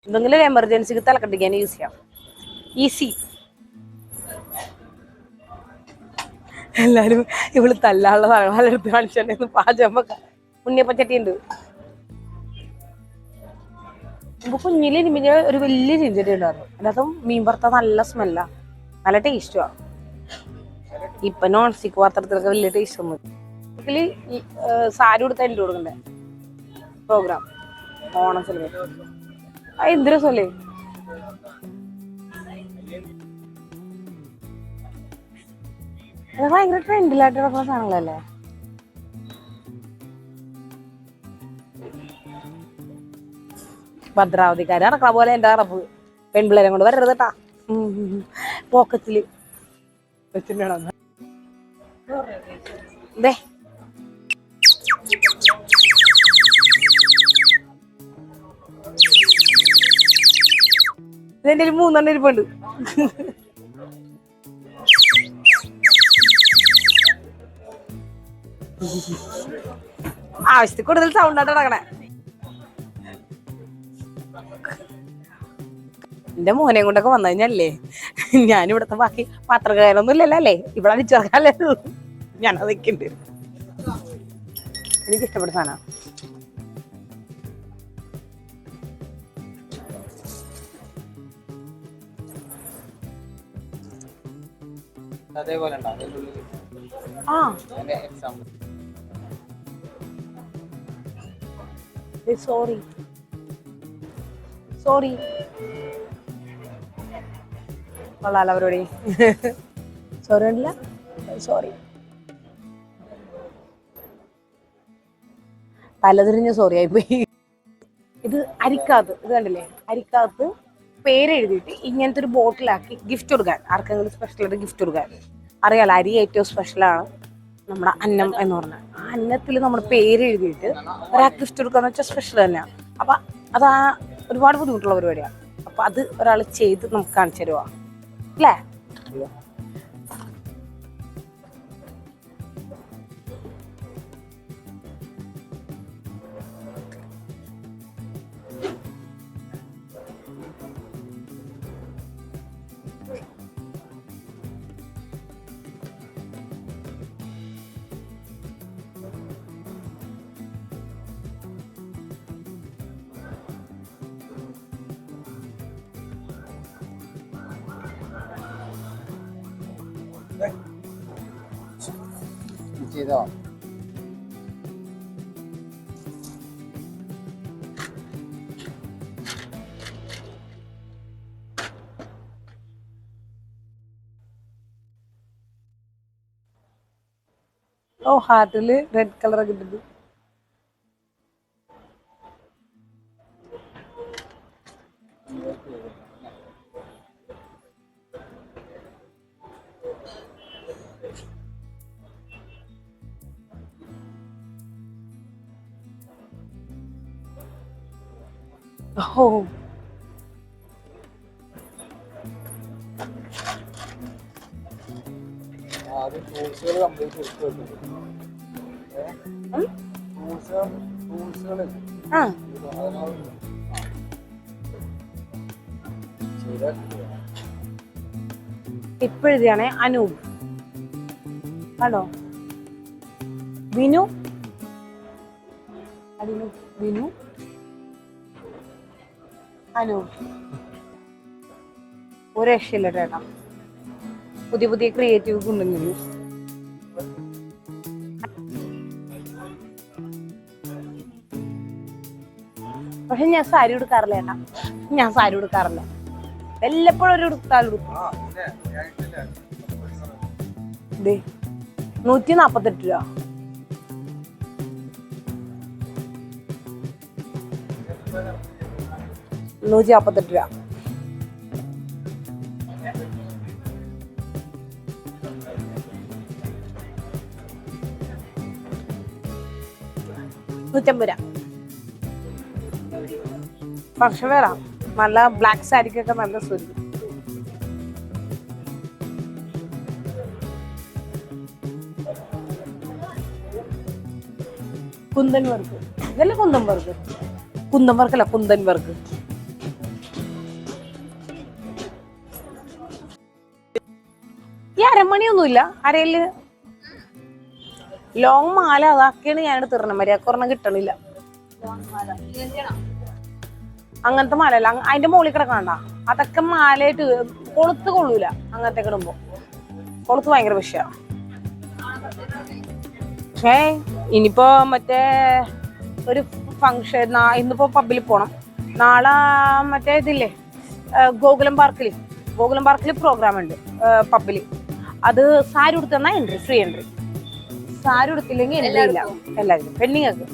എന്തെങ്കിലും ഒരു എമർജൻസിക്ക് തലക്കട്ടിക്കാൻ യൂസ് ചെയ്യാം. ഈസി. എല്ലാരും ഇവള് തല്ലാനുള്ള സാധനങ്ങൾ എടുത്ത് കാണിച്ചു. പാചകം ഉണ്ണിയപ്പച്ചട്ടി ഉണ്ട്. ഇപ്പൊ കുഞ്ഞിലിരുമിഞ്ഞ ഒരു വലിയ ചീഞ്ചട്ടി ഉണ്ടായിരുന്നു. അതിനകത്തും മീൻ വറുത്ത നല്ല സ്മെല്ലാ, നല്ല ടേസ്റ്റുവാ. ഇപ്പൊ നോൺ സ്റ്റിക്ക് പാത്രത്തിലൊക്കെ വലിയ ടേസ്റ്റ് ഒന്നും. സാരി കൊടുത്താൽ എൻ്റെ കൊടുക്കണ്ടേ പ്രോഗ്രാം ഓണം സെലിബ്രേറ്റ്. എന്ത് രസമല്ലേ. അത് ഭയങ്കര ട്രെൻഡിലായിട്ട് നടക്കുന്ന സാധനങ്ങളല്ലേ. ഭദ്രാവതിക്കാര് നടക്കണ പോലെ എന്റെ അറബ് പെൺപിള്ളേരെ കൊണ്ട് വരരുത് കേട്ടാ. പോക്കറ്റില് വെച്ചിട്ടുണ്ടോ ഇതെന്റെ 3 ഇരിപ്പുണ്ട്. ആവശ്യത്തിൽ കൂടുതൽ സൗണ്ട് ആയിട്ട് നടക്കണേ. എന്റെ മോനെ കൊണ്ടൊക്കെ വന്നു കഴിഞ്ഞല്ലേ ഞാനിവിടത്തെ ബാക്കി പാത്രക്കാരൊന്നും ഇല്ലല്ലോ അല്ലേ, ഇവിടെ അടിച്ചിറക്കാല്ലേ. ഞാനത് വെക്കുന്നുണ്ട്. എനിക്ക് ഇഷ്ടപ്പെട്ട സാധനം. സോറി സോറി കൊള്ളാലോ അവരോട്. സോറി ഉണ്ടല്ല, സോറി. തലതിരിഞ്ഞ സോറി ആയിപ്പോയി. ഇത് അരിക്കകത്ത്, ഇത് കണ്ടില്ലേ, അരിക്കകത്ത് പേരെഴുതിയിട്ട് ഇങ്ങനത്തെ ഒരു ബോട്ടിലാക്കി ഗിഫ്റ്റ് കൊടുക്കാൻ, ആർക്കെങ്കിലും സ്പെഷ്യലായിട്ട് ഗിഫ്റ്റ് കൊടുക്കാൻ. അറിയാലോ, അരി ഏറ്റവും സ്പെഷ്യലാണ് നമ്മുടെ അന്നം എന്ന് പറഞ്ഞാൽ. ആ അന്നത്തിൽ നമ്മൾ പേരെഴുതിയിട്ട് ഒരാൾക്ക് ഗിഫ്റ്റ് കൊടുക്കാന്ന് വെച്ചാൽ സ്പെഷ്യൽ തന്നെയാണ്. അപ്പം അത് ഒരുപാട് ബുദ്ധിമുട്ടുള്ള പരിപാടിയാണ്. അപ്പം അത് ഒരാൾ ചെയ്ത് നമുക്ക് കാണിച്ചു തരുവാ അല്ലേ. ചെയ്തോ ഓ ഹാർട്ടില് റെഡ് കളറൊക്കെ ഇട്ടിട്ട്. ഓ ഇപ്പോഴെഴുതിയാണേ അനൂപ് ആണോ, വിനു, വിനു, അനൂപ്. ഒരു രക്ഷയില്ല ചേട്ടാ, പുതിയ പുതിയ ക്രിയേറ്റീവ് കൊണ്ടുവന്നു. പക്ഷെ ഞാൻ സാരി ഉടുക്കാറില്ല ചേട്ടാ, ഞാൻ സാരി ഉടുക്കാറില്ല. വല്ലപ്പോഴും ഒരു ഉടുത്താലും 148 രൂപ. രൂപ. രൂപ. ഫംഗ്ഷൻ വേറെ നല്ല ബ്ലാക്ക് സാരിക്കൊക്കെ നല്ല സുരി. കുന്തൻ വർക്ക്, ഇതല്ലേ കുന്തൻ വർക്ക്? കുന്തൻ വർക്കല്ല, കുന്തൻ വർക്ക്. മണിയൊന്നുമില്ല അരയില് ലോങ് മാല അതാക്കിയാണ് ഞാനെടുത്ത് തരണം. മര്യാദക്കൊരെണ്ണം കിട്ടണില്ല. അങ്ങനത്തെ മാലല്ല, അതിന്റെ മുകളിൽ കിടക്കണ്ട. അതൊക്കെ മാലയായിട്ട് കൊളുത്ത് കൊള്ളൂല. അങ്ങനത്തെ കിടുമ്പോ കൊളുത്ത് ഭയങ്കര വിഷയമാണ്. പക്ഷേ ഇനിയിപ്പോ മറ്റേ ഒരു ഫങ്ഷൻ, ഇന്നിപ്പോ പബ്ബിൽ പോണം. നാളെ മറ്റേ ഇതില്ലേ ഗോകുലം പാർക്കിൽ പ്രോഗ്രാം ഉണ്ട് പബ്ബില്. അത് സാരി ഉടുത്തന്നാ എൻട്രി, ഫ്രീ എൻട്രി. സാരി ഉടുത്തില്ലെങ്കിൽ എൻട്രി ഇല്ല. എല്ലാവരും പെണ്ണുങ്ങൾക്ക്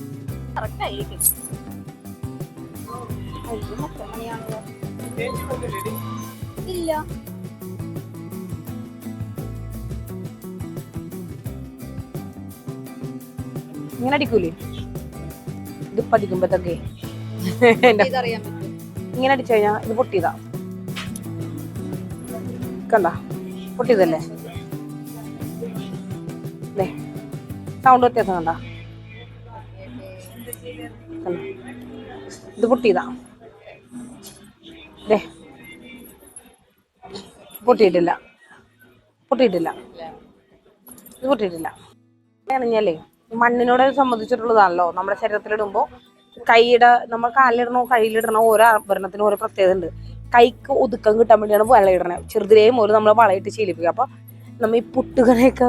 ഇല്ല. ഇങ്ങനെ അടിക്കൂലേ? ഇത് പതിക്കുമ്പോഴത്തൊക്കെ ഇങ്ങനെ അടിച്ചു കഴിഞ്ഞാ ഇത് പൊട്ടിയതാ. കണ്ട പൊട്ടിയതല്ലേ? സൗണ്ട് വ്യത്യാസം കണ്ട? ഇത് പൊട്ടിയതാ. പൊട്ടിയിട്ടില്ല. ഇത് പൊട്ടിയിട്ടില്ല. ാലേ മണ്ണിനോട് സംബന്ധിച്ചിട്ടുള്ളതാണല്ലോ. നമ്മുടെ ശരീരത്തിലിടുമ്പോ നമ്മൾ കാലിലിടണോ കയ്യിലിടണോ ഓരോ ആഭരണത്തിനും ഓരോ പ്രത്യേകത ഉണ്ട്. കൈക്ക് ഒതുക്കം കിട്ടാൻ വേണ്ടിയാണ് വളയിടണേ. ചെറുതിലേ പോലും നമ്മൾ വളയിട്ട് ശീലിപ്പിക്കുക. അപ്പൊ നമ്മ ഈ പുട്ടുകണയൊക്കെ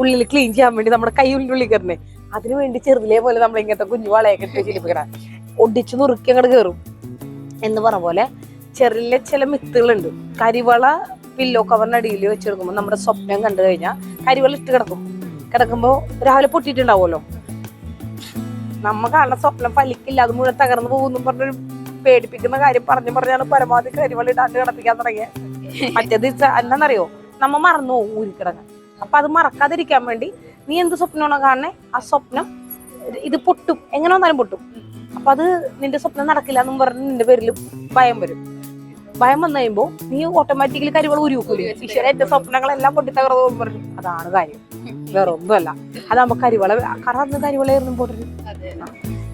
ഉള്ളിൽ ക്ലീൻ ചെയ്യാൻ വേണ്ടി നമ്മുടെ കൈ ഉള്ളിൽ കയറണേ, അതിനു വേണ്ടി ചെറുതിലേ പോലെ നമ്മൾ ഇങ്ങനത്തെ കുഞ്ഞു വളയൊക്കെ ഇട്ട് ശീലിപ്പിക്കണം. ഒടിച്ചു നുറുക്കി അങ്ങോട്ട് കയറും എന്ന് പറഞ്ഞ പോലെ ചെറിയ ചില മിത്തുകളുണ്ട്. കരിവള പില്ലോ കവറിന് അടിയിൽ വെച്ചെടുക്കുമ്പോൾ നമ്മുടെ സ്വപ്നം കണ്ടു കഴിഞ്ഞാൽ കരിവള ഇട്ട് കിടക്കുമ്പോൾ രാവിലെ പൊട്ടിയിട്ടുണ്ടാവുമല്ലോ. നമ്മ കാണുന്ന സ്വപ്നം ഫലിക്കില്ല, അത് മുഴുവൻ തകർന്നു പോകുന്നു പറഞ്ഞൊരു പേടിപ്പിക്കുന്ന കാര്യം പറഞ്ഞാണ് പരമാവധി കരിവള ഇടാണ്ട് കിടപ്പിക്കാൻ തുടങ്ങിയത്. മറ്റേത് എന്താണെന്നറിയോ, നമ്മ മറന്നു പോകും ഊരിക്കിടങ്ങാൻ. അപ്പൊ അത് മറക്കാതിരിക്കാൻ വേണ്ടി നീ എന്ത് സ്വപ്നമാണോ കാണണേ, ആ സ്വപ്നം ഇത് പൊട്ടും, എങ്ങനെ വന്നാലും പൊട്ടും. അപ്പൊ അത് നിന്റെ സ്വപ്നം നടക്കില്ല എന്നും പറഞ്ഞ് നിന്റെ പേരിൽ ഭയം വരും. ഭയം വന്നു കഴിയുമ്പോ നീ ഓട്ടോമാറ്റിക്കലി കരിവള ഉരുക്കൂലേ, ഈശ്വര എന്റെ സ്വപ്നങ്ങളെല്ലാം പൊട്ടി തകർന്നു പറഞ്ഞു. അതാണ് കാര്യം, വേറെ ഒന്നുമല്ല. അതാകുമ്പോ കരിവള, കാരണം അന്ന് കരിവളയായിരുന്നു പൊട്ടരുത്.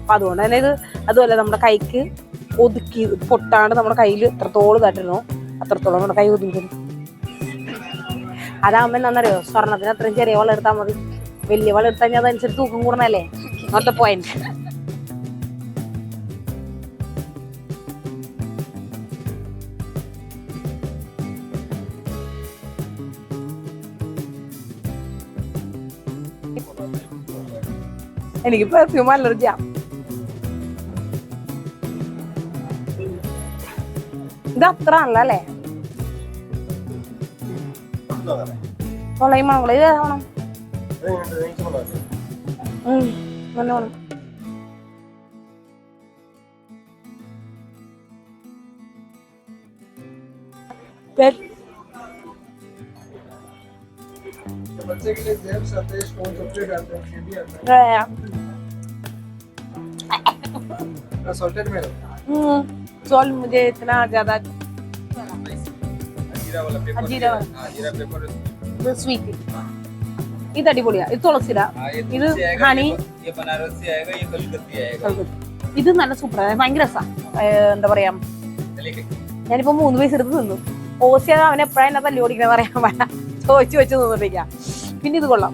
അപ്പൊ അതുകൊണ്ട് തന്നെ ഇത് അതുമല്ല, നമ്മുടെ കൈക്ക് ഒതുക്കി പൊട്ടാണ്ട് നമ്മുടെ കയ്യിൽ എത്രത്തോളം ഇതായിട്ടിരുന്നോ അത്രത്തോളം നമ്മുടെ കൈ ഒതുക്കി. അതാകുമ്പോ എന്താണെന്നറിയോ, സ്വർണ്ണത്തിന് അത്രയും ചെറിയ വളം എടുത്താൽ മതി. വലിയ വളം എടുത്താൽ ഞാൻ അതനുസരിച്ച് തൂക്കം കൂടണല്ലേ. ഒറ്റ പോയിന്റ്. എനിക്ക് പെർഫ്യൂം അലർജിയാ. ഇത് അത്ര ആണല്ലോ അല്ലേ? തൊളയുമ്പോൾ ഇത് വേണം. വേണം. बच्चे के लिए जेम्स आते हैं, स्टोन चॉकलेट आते हैं, कैंडी आता है। सॉल्टेड में सॉल्ट मुझे इतना ज्यादा जीरा वाला पेपर, जीरा पेपर ഇത് സ്വീറ്റ്, ഇത് അടിപൊളിയാ. ഇത് തുളസിര, ഇത് ഹണി, ये बनारसी आएगा, ये कलकत्ती आएगा. ഇത് നല്ല സൂപ്പറാണ്, ഭയങ്കര രസാ. എന്താ പറയാ, ഞാനിപ്പോ 3 പൈസ എടുത്ത് തിന്നു. ഓസിയ അവൻ എപ്പോഴാ എന്നെ തല്ലി ഓടിക്കണെന്ന് പറയാൻ ചോദിച്ചു വെച്ച് തിന്നിട്ടിരിക്കാം. പിന്നെ ഇത് കൊള്ളാം,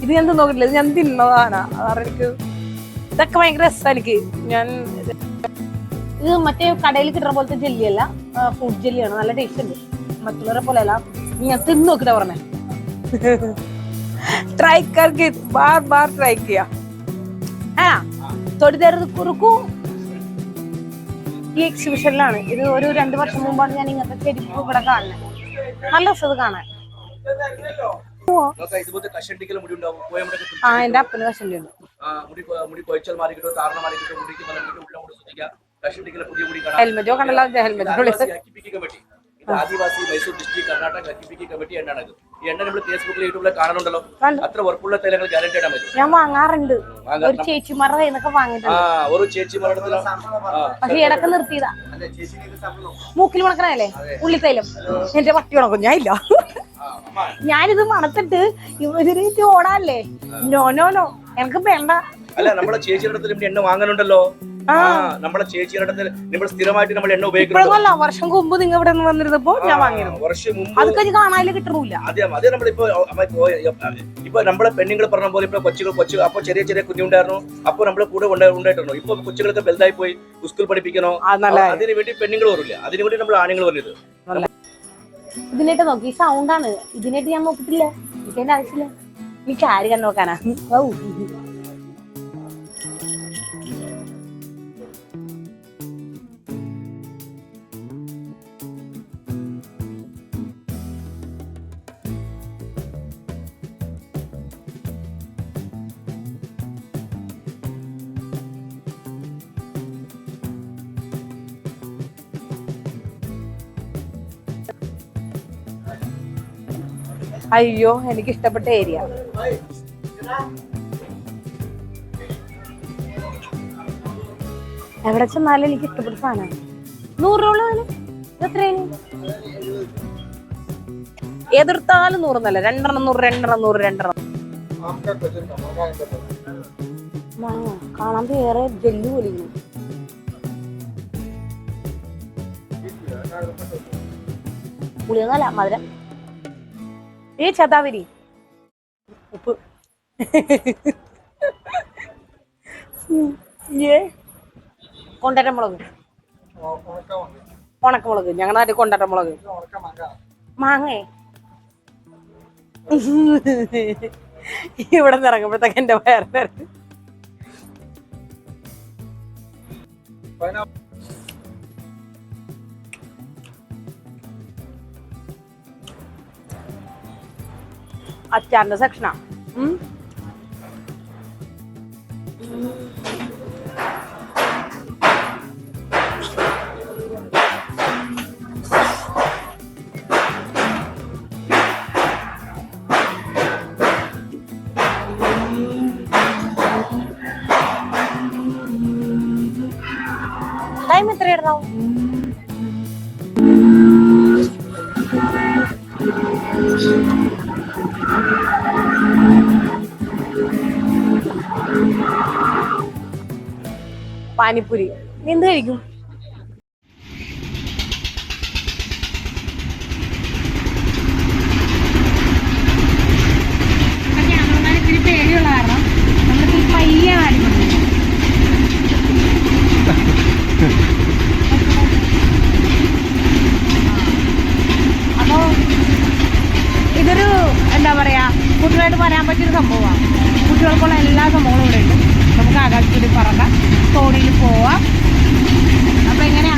ഇത് ഞാൻ തിന്നോക്കിട്ടില്ല, ഇത് ഞാൻ തിന്നതാണ്. അതാണ് എനിക്ക് ഇതൊക്കെ ഭയങ്കര രസമാണ് എനിക്ക്. ഇത് മറ്റേ കടയിൽ കിട്ടുന്ന പോലത്തെ ജെല്ലിയല്ല, ഫ്രൂട്ട് ജെല്ലിയാണ്. നല്ല ടേസ്റ്റ് ഉണ്ട്, മറ്റുള്ളവരെ പോലെ അല്ല. ഞാൻ തിന്നു നോക്കിട്ടാ പറഞ്ഞേ. ट्राई करके बार ट्राई किया है ना. थोड़ी देर रुको. ഈ എക്സിബിഷനിലാണ് ഇത്. ഒരു 2 വർഷം മുമ്പാണ് ഞാൻ ഇങ്ങനത്തെ ചെരുപ്പ് ഇവിടെ കാണുന്നത്. നല്ല രസം കാണാൻ. എന്റെ അപ്പന് കഷണ്ടി ഉണ്ട്. ഹെൽമെറ്റോ കണ്ടല്ലോ, ഹെൽമെറ്റ്. ആദിവാസി മൈസൂർ ഡിസ്ട്രിക്ട് കർണാടക കിപ്പിക്കി കമ്മിറ്റി എണ്ണാണ്. ഈ എണ്ണ നമ്മൾ ഫേസ്ബുക്കിൽ യൂട്യൂബിൽ കാണുന്നുണ്ടല്ലോ. അത്ര ഉറപ്പുള്ള തേലങ്ങൾ ഗ്യാരണ്ടി ആണ്. ഞാൻ വാങ്ങാറുണ്ട്, ഒരു ചേച്ചിമാരുടെ കയ്യിന്നൊക്കെ വാങ്ങിയിട്ടുണ്ട്. ഒരു ചേച്ചിമാരുടെ പക്ഷെ ഇടക്ക് നിർത്തിയതാ. മൂക്കിൽ മണക്കണല്ലേ ഉള്ളിത്തൈലം. എന്റെ പട്ടി ഉണക്കും, ഞാൻ ഇല്ല. ഞാനിത് മണത്തിട്ട് ഇവര് ഓടാല്ലേ. നോ നോ നോ, എനിക്ക് വേണ്ട. അല്ല, നമ്മുടെ ചേച്ചിയുടെ അടുത്ത് എണ്ണ വാങ്ങാനുണ്ടല്ലോ. നമ്മളെ ചേച്ചിയുടെ നമ്മൾ സ്ഥിരമായിട്ട് നമ്മൾ എണ്ണ ഉപയോഗിക്കുന്നത് ഇപ്പോഴല്ല വർഷം മുമ്പ് നിങ്ങൾ ഇവിടെ വന്നിരുന്നപ്പോ ഞാൻ വാങ്ങിയിരുന്നു. വർഷം മുമ്പ് അത് കഴിഞ്ഞ് കാണാൻ കിട്ടണില്ല. അതേ നമ്മളിപ്പോ ഇപ്പൊ നമ്മളെ പെണ്ണുങ്ങൾ പറഞ്ഞ പോലെ ഇപ്പൊ കൊച്ചു അപ്പൊ ചെറിയ ചെറിയ കുഞ്ഞുണ്ടായിരുന്നു. അപ്പൊ നമ്മളെ കൂടെ ഉണ്ടായിട്ടുണ്ടോ? ഇപ്പൊ കൊച്ചുകളൊക്കെ വലുതായി പോയി സ്കൂൾ പഠിപ്പിക്കണോ, അതിന് വേണ്ടി പെണ്ണുങ്ങൾ വരില്ല, അതിനു വേണ്ടി നമ്മൾ ആണുങ്ങൾ വന്നത്. ഇതിനായിട്ട് നോക്കി സൗണ്ടാണ്. ഇതിനായിട്ട് ഞാൻ നോക്കിട്ടില്ല, എനിക്കതിന്റെ ആവശ്യമില്ല. എനിക്ക് ആര് കണ്ടു നോക്കാനാ? അയ്യോ, എനിക്ക് ഇഷ്ടപ്പെട്ട ഏരിയ. എവിടെ ചെന്നാലും എനിക്ക് ഇഷ്ടപ്പെട്ട സാധനമാണ്. 100 രൂപ വില. എത്രയാണ്? ഏതെടുത്താലും 100 എന്നല്ല, 2 കാണാൻ വേറെ ജെല്ലി പോലിക്കുന്നു. പുളിയൊന്നല്ല, മധുരം. ചതാവരി ഉപ്പ് കൊണ്ടരമുളക്, ഉണക്കമുളക്, ഞങ്ങളുടെ നാട്ടിൽ കൊണ്ടരമുളക്. മാങ്ങേ ഇവിടെ നിന്ന് ഇറങ്ങുമ്പോഴത്തേക്ക് എന്റെ വയറ് അച്ചാറിന്റെ സെക്ഷനാ. ടൈം എത്രയായിരുന്നു? പാനിപ്പൂരി. നീ എന്ത് കഴിക്കും? ഇത്തിരി പേടിയുള്ള കാരണം നമ്മളിപ്പോൾ പയ്യെ പാനിപ്പൂരി. അപ്പോ ഇതൊരു എന്താ പറയാ, കുട്ടികളായിട്ട് പറയാൻ പറ്റിയൊരു സംഭവമാണ്. കുട്ടികൾക്കുള്ള എല്ലാ സംഭവങ്ങളും ഇവിടെ ഉണ്ട്. നമുക്ക് ആകാശത്തിൽ പറക്കാം, തോണിയിൽ പോവാം. അപ്പൊ എങ്ങനെയാ